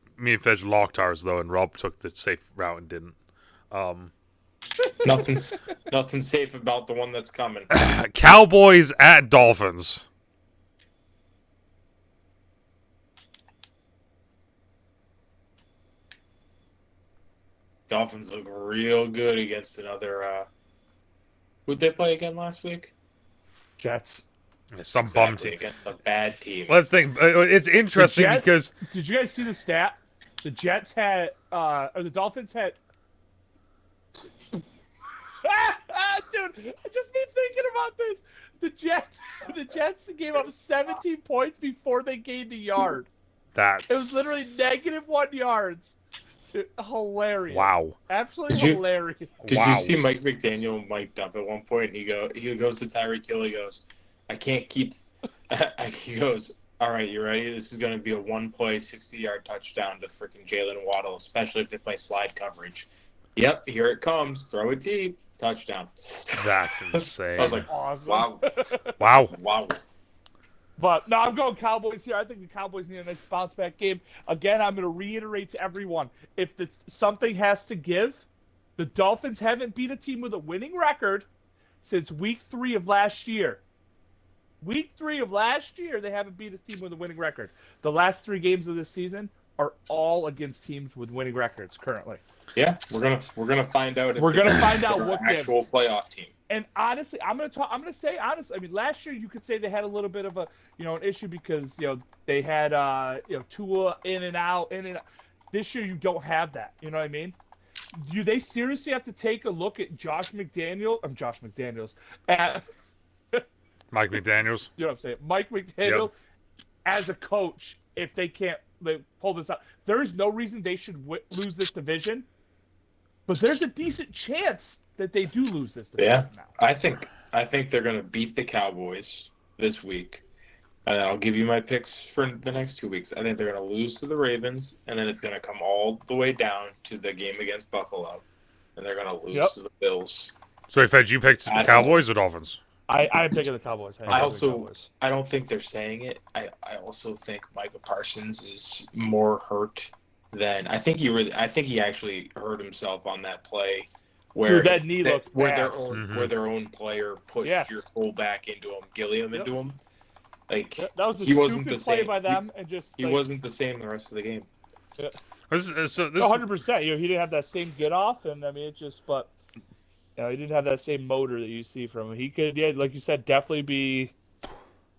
Speaker 1: locked ours though, and Rob took the safe route and didn't.
Speaker 3: Nothing safe about the one that's coming.
Speaker 1: Cowboys at Dolphins.
Speaker 3: Dolphins look real good against another. Who'd they play again last week?
Speaker 2: Jets.
Speaker 1: Some bum team.
Speaker 3: Against a bad team.
Speaker 1: Let's think. It's interesting because
Speaker 2: did you guys see the stat? The Jets had, or the Dolphins had. Dude, I just been thinking about this. The Jets gave up 17 points before they gained a yard. It was literally -1 yards. Hilarious.
Speaker 1: Wow.
Speaker 2: Absolutely hilarious.
Speaker 3: Did you see Mike McDaniel mic'd up at one point? And he goes to Tyreek Hill. He goes, I can't keep. He goes, all right, you ready? This is going to be a one-play, 60-yard touchdown to freaking Jalen Waddle, especially if they play slide coverage. Yep, here it comes. Throw it deep. Touchdown.
Speaker 1: That's insane.
Speaker 3: I was like,
Speaker 2: awesome.
Speaker 3: Wow.
Speaker 2: But no, I'm going Cowboys here. I think the Cowboys need a nice bounce back game. Again, I'm going to reiterate to everyone: if something has to give, the Dolphins haven't beat a team with a winning record since Week 3 of last year. Week 3 of last year, they haven't beat a team with a winning record. The last 3 games of this season are all against teams with winning records currently.
Speaker 3: Yeah, we're gonna find out.
Speaker 2: We're gonna find out what
Speaker 3: actual
Speaker 2: gives.
Speaker 3: Playoff team.
Speaker 2: And honestly, I'm gonna say honestly. I mean, last year you could say they had a little bit of a an issue because they had Tua in and out. This year you don't have that. You know what I mean? Do they seriously have to take a look at Josh McDaniels?
Speaker 1: Mike McDaniels.
Speaker 2: You know what I'm saying? Mike McDaniel as a coach. If they can't pull this out, there is no reason they should lose this division. But there's a decent chance that they do lose this division now.
Speaker 3: I think they're going to beat the Cowboys this week. And I'll give you my picks for the next 2 weeks. I think they're going to lose to the Ravens, and then it's going to come all the way down to the game against Buffalo. And they're going to lose to the Bills.
Speaker 1: So, Fed, you picked the Cowboys or Dolphins?
Speaker 2: I'm picking the Cowboys.
Speaker 3: I don't think they're saying it. I also think Micah Parsons is more hurt than I think he actually hurt himself on that play where
Speaker 2: that knee looked bad.
Speaker 3: Where their own player pushed your fullback into him, Gilliam into him. Like
Speaker 2: that was a stupid play by them,
Speaker 3: he wasn't the same the rest of the game.
Speaker 2: Yeah.
Speaker 1: This
Speaker 2: 100%. He didn't have that same get off, and I mean he didn't have that same motor that you see from him. He could, like you said, definitely be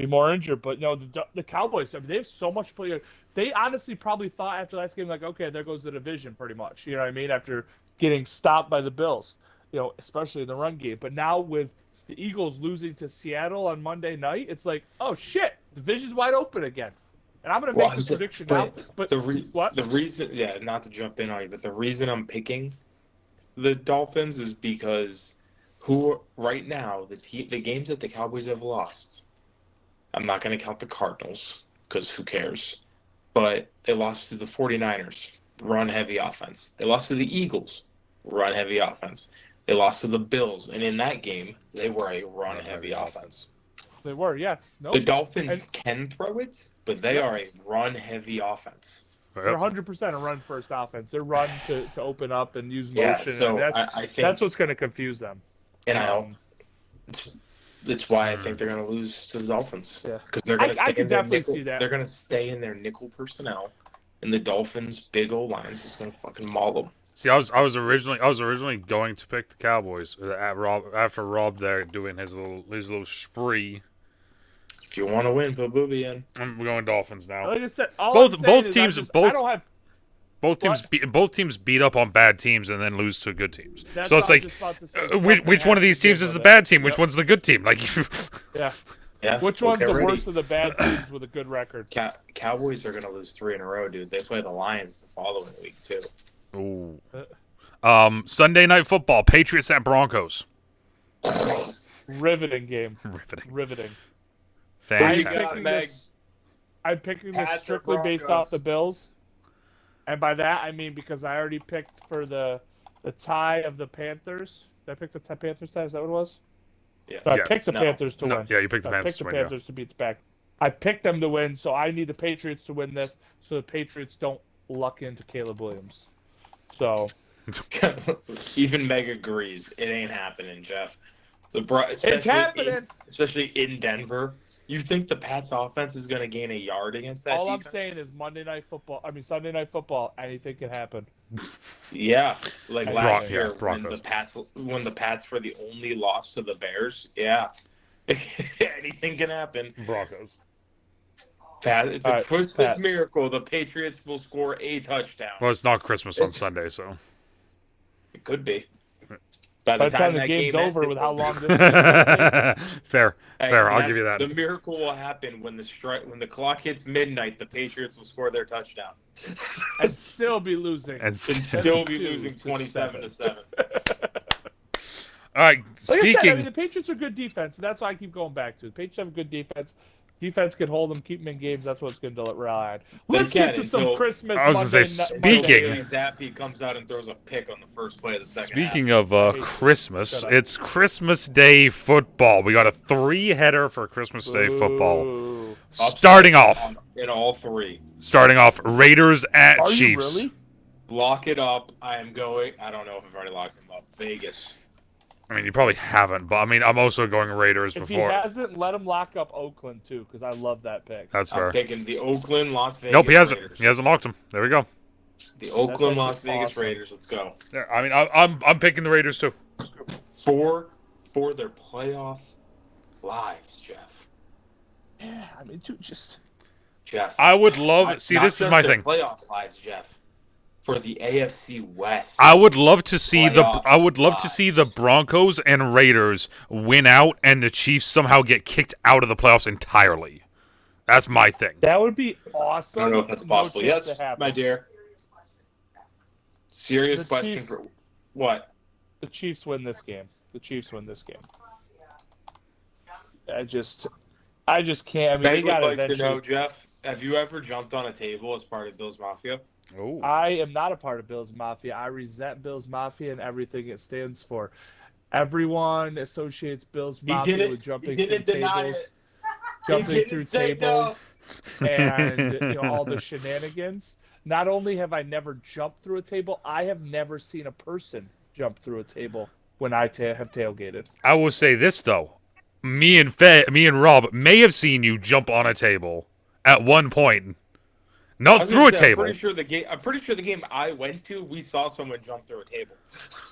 Speaker 2: more injured. But the Cowboys, I mean, they have so much play. They honestly probably thought after last game, like, okay, there goes the division, pretty much. You know what I mean? After getting stopped by the Bills, especially in the run game. But now with the Eagles losing to Seattle on Monday night, it's like, oh shit, division's wide open again. And I'm gonna make this prediction now. But
Speaker 3: the reason, not to jump in on you, but the reason I'm picking the Dolphins is because right now the games that the Cowboys have lost. I'm not going to count the Cardinals because who cares? But they lost to the 49ers, run-heavy offense. They lost to the Eagles, run-heavy offense. They lost to the Bills, and in that game, they were a run-heavy offense.
Speaker 2: They were, yes.
Speaker 3: The Dolphins can throw it, but they are a run-heavy offense.
Speaker 2: They're 100% a run-first offense. They're run to open up and use motion. Yeah, so I think that's what's going to confuse them.
Speaker 3: And that's why I think they're going to lose to the Dolphins.
Speaker 2: Yeah,
Speaker 3: because they're going to.
Speaker 2: I can definitely see that.
Speaker 3: They're going to stay in their nickel personnel, and the Dolphins' big old lines is going to fucking maul them.
Speaker 1: See, I was originally going to pick the Cowboys after Rob there doing his little spree.
Speaker 3: If you want to win, put Booby in.
Speaker 1: I'm going Dolphins now.
Speaker 2: Like I said,
Speaker 1: both teams beat up on bad teams and then lose to good teams. So it's like, which one of these teams is the bad team? Which one's the good team? Like,
Speaker 2: yeah. Which one's the worst of the bad teams with a good record?
Speaker 3: Cowboys are going to lose 3 in a row, dude. They play the Lions the following week too.
Speaker 1: Ooh. Sunday Night Football: Patriots at Broncos.
Speaker 2: Riveting game. Riveting.
Speaker 1: Fantastic.
Speaker 2: I'm picking this strictly based off the Bills. And by that, I mean because I already picked for the tie of the Panthers. Did I pick the Panthers tie? Is that what it was?
Speaker 3: Yeah.
Speaker 2: So I picked the Panthers to win.
Speaker 1: Yeah, you picked the Panthers
Speaker 2: to win. I picked the Panthers to beat the I picked them to win, so I need the Patriots to win this, so the Patriots don't luck into Caleb Williams. So
Speaker 3: even Meg agrees. It ain't happening, Jeff.
Speaker 2: it's happening.
Speaker 3: Especially in Denver. You think the Pats offense is going to gain a yard against that
Speaker 2: All
Speaker 3: defense?
Speaker 2: I'm saying is Sunday Night Football, anything can happen.
Speaker 3: Yeah, like last year
Speaker 1: Broncos.
Speaker 3: when the Pats were the only loss to the Bears. Yeah, anything can happen.
Speaker 1: Broncos.
Speaker 3: It's a Christmas
Speaker 2: Pats.
Speaker 3: miracle. The Patriots will score a touchdown.
Speaker 1: Well, it's not Christmas on Sunday, so.
Speaker 3: It could be.
Speaker 2: By the time the
Speaker 3: that
Speaker 2: game's
Speaker 3: game
Speaker 2: over
Speaker 3: ends,
Speaker 2: with how long this is.
Speaker 1: Fair.
Speaker 3: Hey,
Speaker 1: I'll give you that.
Speaker 3: The miracle will happen when the clock hits midnight. The Patriots will score their touchdown
Speaker 2: and still be losing.
Speaker 3: and still be losing 27-7.
Speaker 1: All right.
Speaker 2: Like
Speaker 1: Speaking.
Speaker 2: I said, the Patriots are good defense, and that's why I keep going back to it. The Patriots have a good defense. Defense can hold them, keep them in games. That's what's going to rely on. Let's get to some Christmas.
Speaker 1: I was going to say, speaking.
Speaker 3: Zappy comes out and throws a pick on the first play of the second
Speaker 1: Speaking
Speaker 3: half.
Speaker 1: of Christmas, it's Christmas Day football. We got a 3-header for Christmas Day football. Starting off
Speaker 3: in all three.
Speaker 1: Starting off, Raiders at
Speaker 2: Are
Speaker 1: Chiefs.
Speaker 2: You really?
Speaker 3: Lock it up. I am going. I don't know if I've already locked them up. Vegas.
Speaker 1: I mean, you probably haven't, but I mean, I'm also going Raiders
Speaker 2: if
Speaker 1: before.
Speaker 2: If he hasn't, let him lock up Oakland too, because I love that pick.
Speaker 1: That's fair.
Speaker 3: I'm taking the Oakland, Las Vegas.
Speaker 1: Nope, he hasn't.
Speaker 3: Raiders.
Speaker 1: He hasn't locked him. There we go.
Speaker 3: The Oakland, Las Vegas Raiders. Let's go.
Speaker 1: Yeah, I mean, I'm picking the Raiders too.
Speaker 3: For their playoff lives, Jeff.
Speaker 2: Yeah, I mean, dude, just
Speaker 3: Jeff.
Speaker 1: I would love. See, this is my thing.
Speaker 3: Playoff lives, Jeff. For the AFC West.
Speaker 1: I would love to see the Broncos and Raiders win out and the Chiefs somehow get kicked out of the playoffs entirely. That's my thing.
Speaker 2: That would be awesome.
Speaker 3: I don't know if that's possible. Yes, my dear. Serious question for what?
Speaker 2: The Chiefs win this game. I just can't. I mean,
Speaker 3: Meg would like to know, Jeff, have you ever jumped on a table as part of Bill's Mafia?
Speaker 1: Oh.
Speaker 2: I am not a part of Bill's Mafia. I resent Bill's Mafia and everything it stands for. Everyone associates Bill's Mafia with jumping through tables, and all the shenanigans. Not only have I never jumped through a table, I have never seen a person jump through a table when I have tailgated.
Speaker 1: I will say this though, me and Rob may have seen you jump on a table at one point. Not through a table.
Speaker 3: I'm pretty sure the game I went to, we saw someone jump through a table.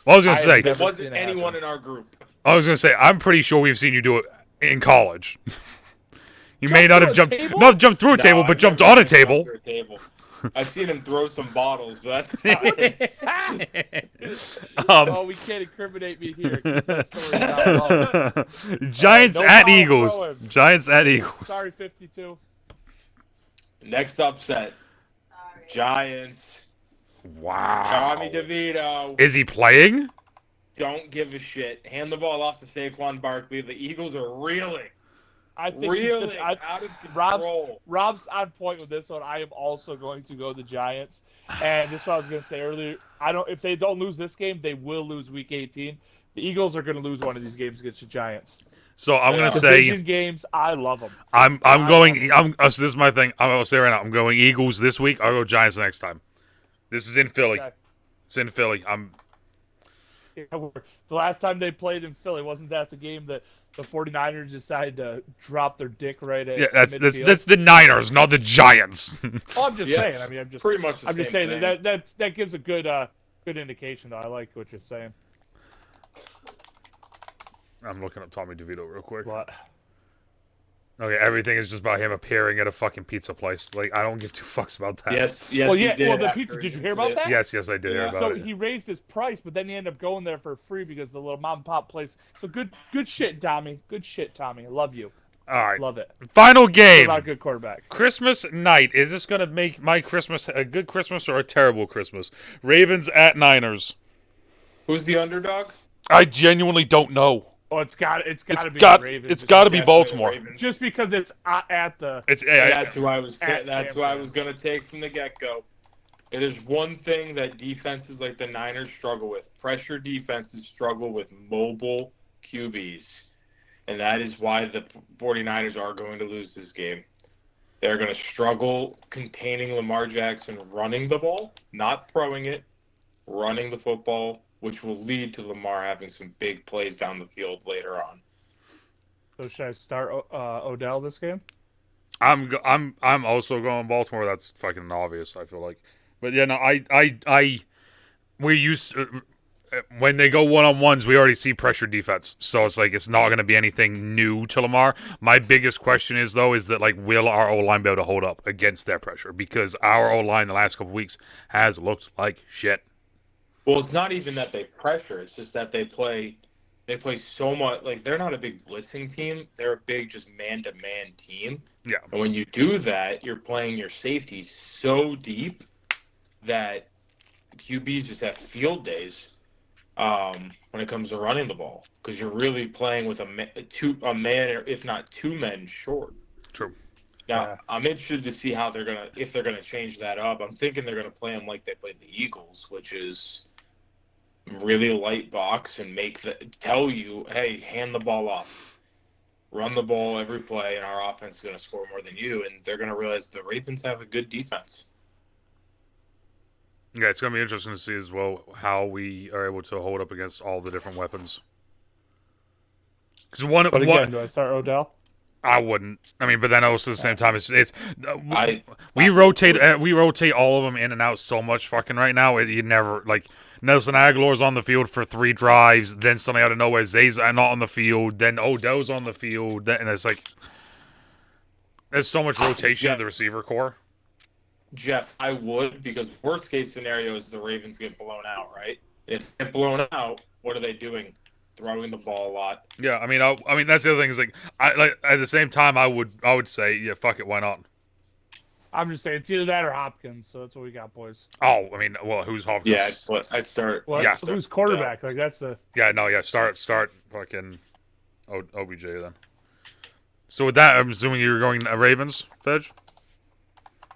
Speaker 1: I was gonna say
Speaker 3: it wasn't anyone in our group.
Speaker 1: I was gonna say I'm pretty sure we've seen you do it in college. You may not have jumped through a table, but jumped on a table.
Speaker 3: I've seen him throw some bottles, but that's
Speaker 2: no, we can't incriminate me here.
Speaker 1: Giants at Eagles. Giants at Eagles.
Speaker 2: Sorry, 52.
Speaker 3: Next upset, Giants.
Speaker 1: Wow.
Speaker 3: Tommy DeVito.
Speaker 1: Is he playing?
Speaker 3: Don't give a shit. Hand the ball off to Saquon Barkley. The Eagles are reeling.
Speaker 2: I think
Speaker 3: out of control.
Speaker 2: Rob's on point with this one. I am also going to go the Giants. And this is what I was going to say earlier. If they don't lose this game, they will lose Week 18. The Eagles are going to lose one of these games against the Giants.
Speaker 1: So I'm going to say
Speaker 2: division games. I love them.
Speaker 1: So this is my thing. I'm going to say right now. I'm going Eagles this week. I'll go Giants next time. This is in Philly.
Speaker 2: Okay.
Speaker 1: It's in Philly.
Speaker 2: The last time they played in Philly, wasn't that the game that the 49ers decided to drop their dick right at midfield?
Speaker 1: That's the Niners, not the Giants.
Speaker 2: Oh, I'm just saying. I mean, I'm just
Speaker 3: pretty much.
Speaker 2: I'm just saying that gives a good indication. Though I like what you're saying.
Speaker 1: I'm looking up Tommy DeVito real quick.
Speaker 2: What?
Speaker 1: Okay, everything is just about him appearing at a fucking pizza place. Like, I don't give two fucks about that.
Speaker 3: Yes.
Speaker 2: Well, yeah. Well, the pizza. Did you hear about that?
Speaker 1: Yes, I did hear about it.
Speaker 2: So he raised his price, but then he ended up going there for free because the little mom and pop place. So good shit, Tommy. Good shit, Tommy. I love you.
Speaker 1: All right.
Speaker 2: Love it.
Speaker 1: Final game.
Speaker 2: Not a good quarterback.
Speaker 1: Christmas night. Is this going to make my Christmas a good Christmas or a terrible Christmas? Ravens at Niners.
Speaker 3: Who's the underdog?
Speaker 1: I genuinely don't know.
Speaker 2: Oh, it's got to be the Ravens.
Speaker 1: It's got to be Baltimore.
Speaker 2: Just because it's at the.
Speaker 3: That's who I was. That's who I was going to take from the get-go. If there's one thing that defenses like the Niners struggle with. Pressure defenses struggle with mobile QBs. And that is why the 49ers are going to lose this game. They're going to struggle containing Lamar Jackson running the ball, not throwing it, running the football, which will lead to Lamar having some big plays down the field later on.
Speaker 2: So should I start Odell this game?
Speaker 1: I'm also going Baltimore. That's fucking obvious. I feel like, but yeah, no, we used when they go one-on-ones, we already see pressure defense. So it's like it's not going to be anything new to Lamar. My biggest question is though is that like will our O-line be able to hold up against their pressure? Because our O-line the last couple of weeks has looked like shit.
Speaker 3: Well, it's not even that they pressure; it's just that they play so much. Like they're not a big blitzing team; they're a big just man-to-man team.
Speaker 1: Yeah.
Speaker 3: And when you do that, you're playing your safety so deep that QBs just have field days when it comes to running the ball because you're really playing with a man, or if not two men short.
Speaker 1: True.
Speaker 3: Now,
Speaker 2: Yeah.
Speaker 3: I'm interested to see how if they're gonna change that up. I'm thinking they're gonna play them like they played the Eagles, which is really light box and tell you, hey, hand the ball off, run the ball every play, and our offense is gonna score more than you. And they're gonna realize the Ravens have a good defense.
Speaker 1: Yeah, it's going to be interesting to see as well how we are able to hold up against all the different weapons. Because
Speaker 2: But again, do I start Odell?
Speaker 1: I wouldn't. I mean, but then also at the same time, we
Speaker 3: would.
Speaker 1: rotate all of them in and out so much fucking right now. You never like Nelson Aguilar's on the field for 3 drives, then somebody out of nowhere Zay's not on the field, then Odell's on the field, and it's like there's so much rotation of the receiver core.
Speaker 3: Jeff, I would, because worst case scenario is the Ravens get blown out, right? If they get blown out, what are they doing? Throwing the ball a lot.
Speaker 1: Yeah, I mean that's the other thing is like at the same time I would say yeah fuck it, why not?
Speaker 2: I'm just saying it's either that or Hopkins, so that's what we got, boys.
Speaker 1: Oh, I mean, well, who's Hopkins?
Speaker 3: Yeah, I'd start.
Speaker 2: What?
Speaker 1: Yeah.
Speaker 2: Who's quarterback? Like that's the.
Speaker 1: Yeah, no, yeah, start fucking OBJ then. So with that, I'm assuming you're going Ravens, Fedge?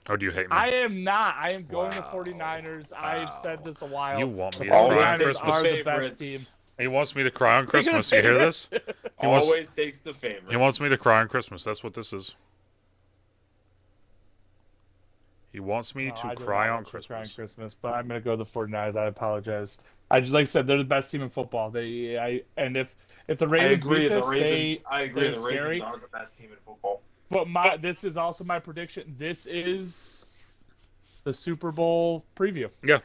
Speaker 1: Or do you hate me?
Speaker 2: I am not. I am going to
Speaker 1: Wow.
Speaker 2: 49ers. I've said this a while.
Speaker 1: You want me
Speaker 2: The
Speaker 1: to cry on
Speaker 2: 49ers
Speaker 1: Christmas?
Speaker 2: are the
Speaker 3: Favorites.
Speaker 2: best team.
Speaker 1: He wants me to cry on Christmas. You hear this?
Speaker 3: Always takes the favorite.
Speaker 1: He wants me to cry on Christmas. That's what this is. He wants me to cry on Christmas.
Speaker 2: But I'm going to go the 49ers. I apologize. I just like I said, they're the best team in football. And if the Ravens beat this,
Speaker 3: I agree. The
Speaker 2: scary.
Speaker 3: Ravens are the best team in football.
Speaker 2: But this is also my prediction. This is the Super Bowl preview.
Speaker 1: Yeah.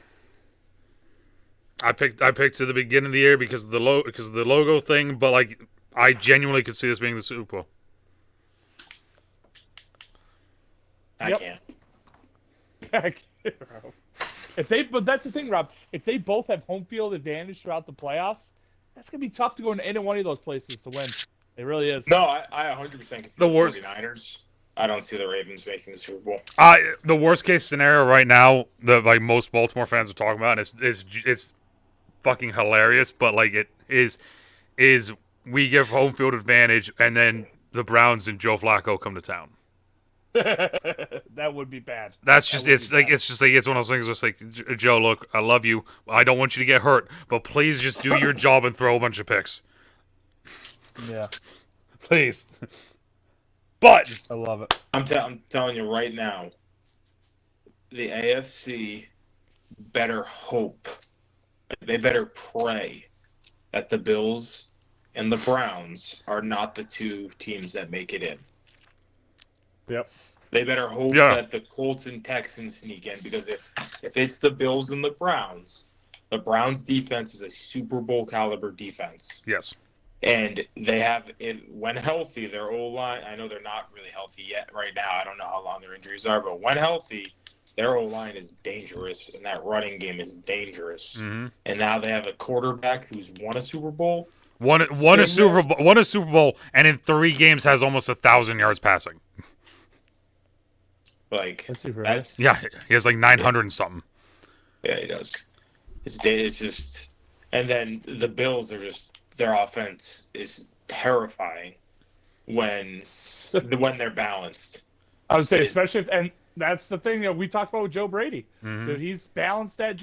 Speaker 1: I picked at the beginning of the year because of the logo thing, but like I genuinely could see this being the Super Bowl.
Speaker 3: I can't.
Speaker 2: But that's the thing, Rob. If they both have home field advantage throughout the playoffs, that's gonna be tough to go into any one of those places to win. It really is.
Speaker 3: No, I 100% can see the 49ers. I don't see the Ravens making the Super Bowl.
Speaker 1: The worst case scenario right now, like most Baltimore fans are talking about, and it's fucking hilarious, but like it is we give home field advantage, and then the Browns and Joe Flacco come to town.
Speaker 2: That would be bad.
Speaker 1: That's just it's one of those things. Just like Joe, look, I love you. I don't want you to get hurt, but please just do your job and throw a bunch of picks.
Speaker 2: Yeah,
Speaker 1: please. But
Speaker 2: I love it.
Speaker 3: I'm telling you right now, the AFC better hope, they better pray that the Bills and the Browns are not the 2 teams that make it in.
Speaker 2: Yep.
Speaker 3: They better hope that the Colts and Texans sneak in, because if it's the Bills and the Browns defense is a Super Bowl caliber defense.
Speaker 1: Yes.
Speaker 3: And they have, when healthy, their O-line, I know they're not really healthy yet right now. I don't know how long their injuries are, but when healthy, their O-line is dangerous, and that running game is dangerous.
Speaker 1: Mm-hmm.
Speaker 3: And now they have a quarterback who's won a Super Bowl.
Speaker 1: Won a Super Bowl, and in 3 games has almost 1,000 yards passing.
Speaker 3: Like,
Speaker 2: that's
Speaker 1: he has like 900 and something.
Speaker 3: Yeah, he does. It's just, and then the Bills are just, their offense is terrifying when they're balanced.
Speaker 2: I would say, especially and that's the thing that we talked about with Joe Brady.
Speaker 1: Mm-hmm.
Speaker 2: Dude, he's balanced that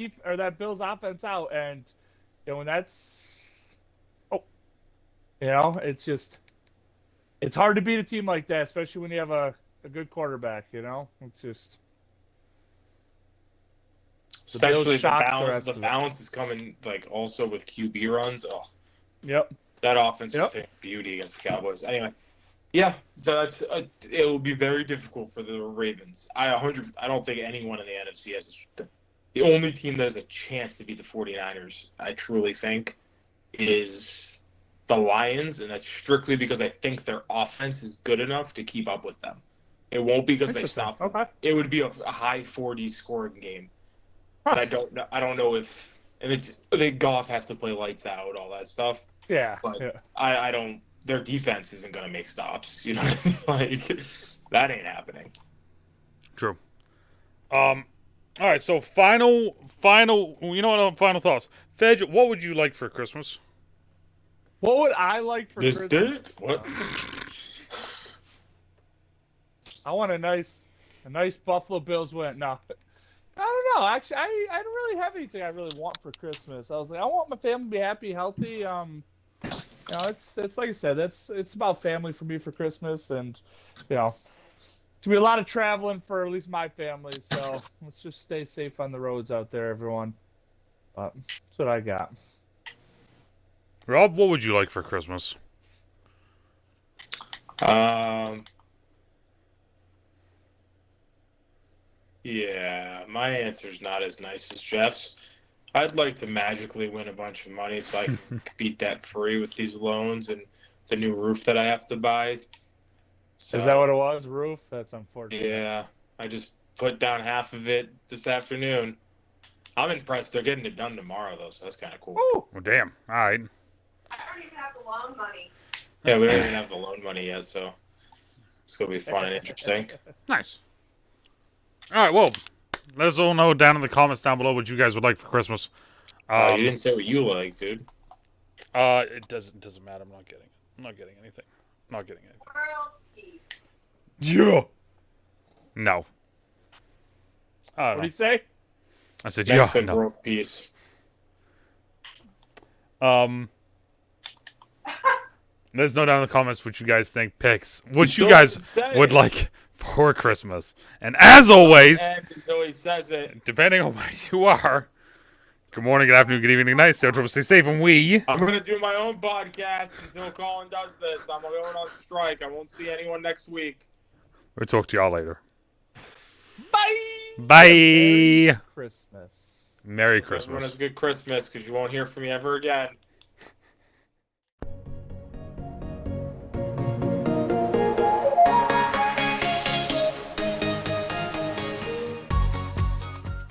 Speaker 2: Bills offense out, and when that's, it's just, it's hard to beat a team like that, especially when you have a a good quarterback. You know, it's just
Speaker 3: Especially the
Speaker 2: shocked the
Speaker 3: balance.
Speaker 2: rest
Speaker 3: The
Speaker 2: of it.
Speaker 3: balance is coming like also with QB runs. Oh,
Speaker 2: Yep.
Speaker 3: that offense was
Speaker 2: Yep.
Speaker 3: a beauty against the Cowboys. Anyway, yeah, so that's it will be very difficult for the Ravens. I don't think anyone in the NFC has the only team that has a chance to beat the 49ers, I truly think, is the Lions, and that's strictly because I think their offense is good enough to keep up with them. It won't be because they
Speaker 2: Interesting.
Speaker 3: stop them.
Speaker 2: Okay.
Speaker 3: It would be a high 40s scoring game.
Speaker 2: Huh.
Speaker 3: And I don't know if and the Goff has to play lights out, all that stuff.
Speaker 2: Yeah.
Speaker 3: But
Speaker 2: Yeah.
Speaker 3: I don't. Their defense isn't going to make stops. You know, like that ain't happening.
Speaker 1: True. All right. So final. You know what? Final thoughts. Fedge, what would you like for Christmas?
Speaker 2: What would I like for
Speaker 3: This
Speaker 2: Christmas?
Speaker 3: did what?
Speaker 2: I want a nice Buffalo Bills win. No, I don't know. Actually, I don't really have anything I really want for Christmas. I was like, I want my family to be happy, healthy. You know, it's like I said, it's about family for me for Christmas, and you know, to be a lot of traveling for at least my family. So let's just stay safe on the roads out there, everyone. But that's what I got.
Speaker 1: Rob, what would you like for Christmas?
Speaker 3: Yeah, my answer's not as nice as Jeff's. I'd like to magically win a bunch of money so I can be debt free with these loans and the new roof that I have to buy. So,
Speaker 2: Is that what it was? Roof? That's unfortunate.
Speaker 3: Yeah, I just put down half of it this afternoon. I'm impressed. They're getting it done tomorrow, though, so that's kind of cool.
Speaker 2: Ooh.
Speaker 1: Well, damn. All right.
Speaker 4: I don't even have the loan money.
Speaker 3: Yeah, we don't even have the loan money yet, so it's going to be fun and interesting.
Speaker 1: Nice. All right. Well, let us all know down in the comments down below what you guys would like for Christmas.
Speaker 3: You didn't say what you like, dude.
Speaker 1: It doesn't matter. I'm not getting it. I'm not getting anything. I'm not getting anything.
Speaker 4: World peace.
Speaker 1: Yeah. No. I
Speaker 2: What
Speaker 1: don't
Speaker 2: do
Speaker 1: know.
Speaker 2: you say?
Speaker 1: I said
Speaker 3: Next
Speaker 1: yeah.
Speaker 3: and
Speaker 1: No.
Speaker 3: world peace.
Speaker 1: Let us know down in the comments what you guys think. Picks. What you
Speaker 3: Don't
Speaker 1: guys
Speaker 3: say
Speaker 1: would
Speaker 3: it.
Speaker 1: like for Christmas. And as always,
Speaker 3: And until he says it,
Speaker 1: depending on where you are, good morning, good afternoon, good evening, good night. Stay safe, stay and we.
Speaker 3: I'm going to do my own podcast until Colin does this. I'm going on strike. I won't see anyone next week.
Speaker 1: We'll talk to y'all later.
Speaker 2: Bye.
Speaker 1: Bye.
Speaker 2: Merry Christmas.
Speaker 1: Merry
Speaker 3: Everyone has
Speaker 1: Christmas.
Speaker 3: a good Christmas because you won't hear from me ever again.